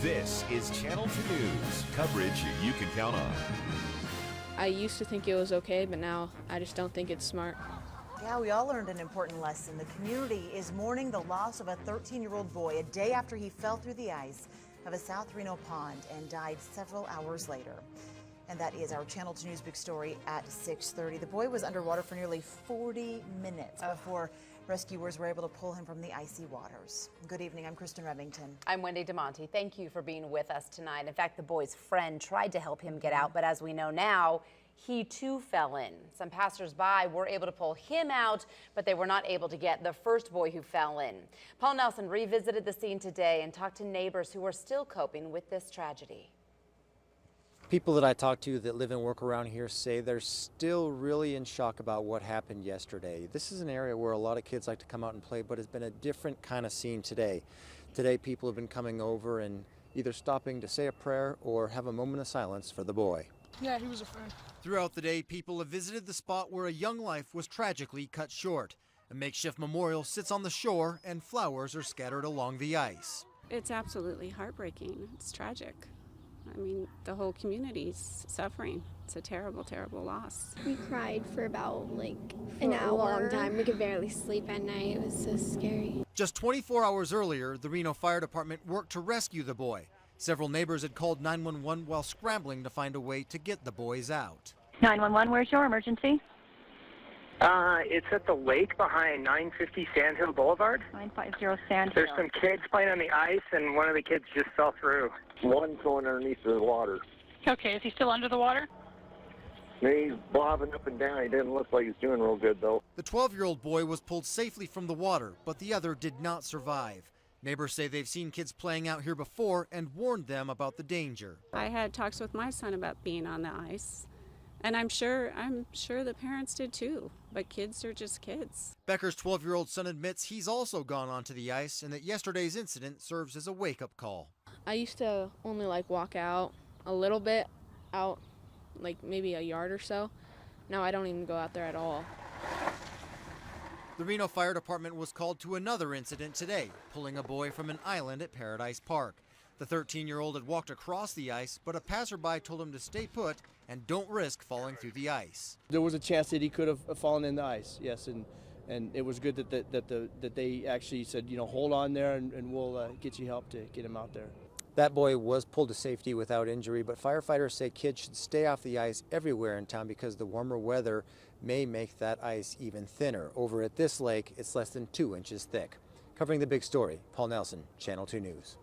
This is Channel 2 News, coverage you can count on. I used to think it was okay, but now I just don't think it's smart. Yeah, we all learned an important lesson. The community is mourning the loss of a 13-year-old boy a day after he fell through the ice of a South Reno pond and died several hours later. And that is our Channel 2 News big story at 6:30. The boy was underwater for nearly 40 minutes before rescuers were able to pull him from the icy waters. Good evening, I'm Kristen Remington. I'm Wendy DeMonte. Thank you for being with us tonight. In fact, the boy's friend tried to help him get out, but as we know now, he too fell in. Some passersby were able to pull him out, but they were not able to get the first boy who fell in. Paul Nelson revisited the scene today and talked to neighbors who are still coping with this tragedy. People that I talk to that live and work around here say they're still really in shock about what happened yesterday. This is an area where a lot of kids like to come out and play, but it's been a different kind of scene today. Today people have been coming over and either stopping to say a prayer or have a moment of silence for the boy. Yeah, he was a friend. Throughout the day, people have visited the spot where a young life was tragically cut short. A makeshift memorial sits on the shore and flowers are scattered along the ice. It's absolutely heartbreaking. It's tragic. I mean, the whole community's suffering. It's a terrible, terrible loss. We cried for about an hour. A long time. We could barely sleep at night. It was so scary. Just 24 hours earlier, the Reno Fire Department worked to rescue the boy. Several neighbors had called 911 while scrambling to find a way to get the boys out. 911, where's your emergency? It's at the lake behind 950 Sandhill Boulevard. 950 Sandhill. There's some kids playing on the ice, and one of the kids just fell through. One's going underneath the water. Okay, is he still under the water? He's bobbing up and down. He didn't look like he's doing real good, though. The 12-year-old boy was pulled safely from the water, but the other did not survive. Neighbors say they've seen kids playing out here before and warned them about the danger. I had talks with my son about being on the ice, and I'm sure the parents did too, but kids are just kids. Becker's 12-year-old son admits he's also gone onto the ice and that yesterday's incident serves as a wake-up call. I used to only walk out a little bit, out maybe a yard or so. Now I don't even go out there at all. The Reno Fire Department was called to another incident today, pulling a boy from an island at Paradise Park. The 13-year-old had walked across the ice, but a passerby told him to stay put and don't risk falling through the ice. There was a chance that he could have fallen in the ice, yes, and it was good that they actually said, hold on there and we'll get you help to get him out there. That boy was pulled to safety without injury, but firefighters say kids should stay off the ice everywhere in town because the warmer weather may make that ice even thinner. Over at this lake, it's less than 2 inches thick. Covering the big story, Paul Nelson, Channel 2 News.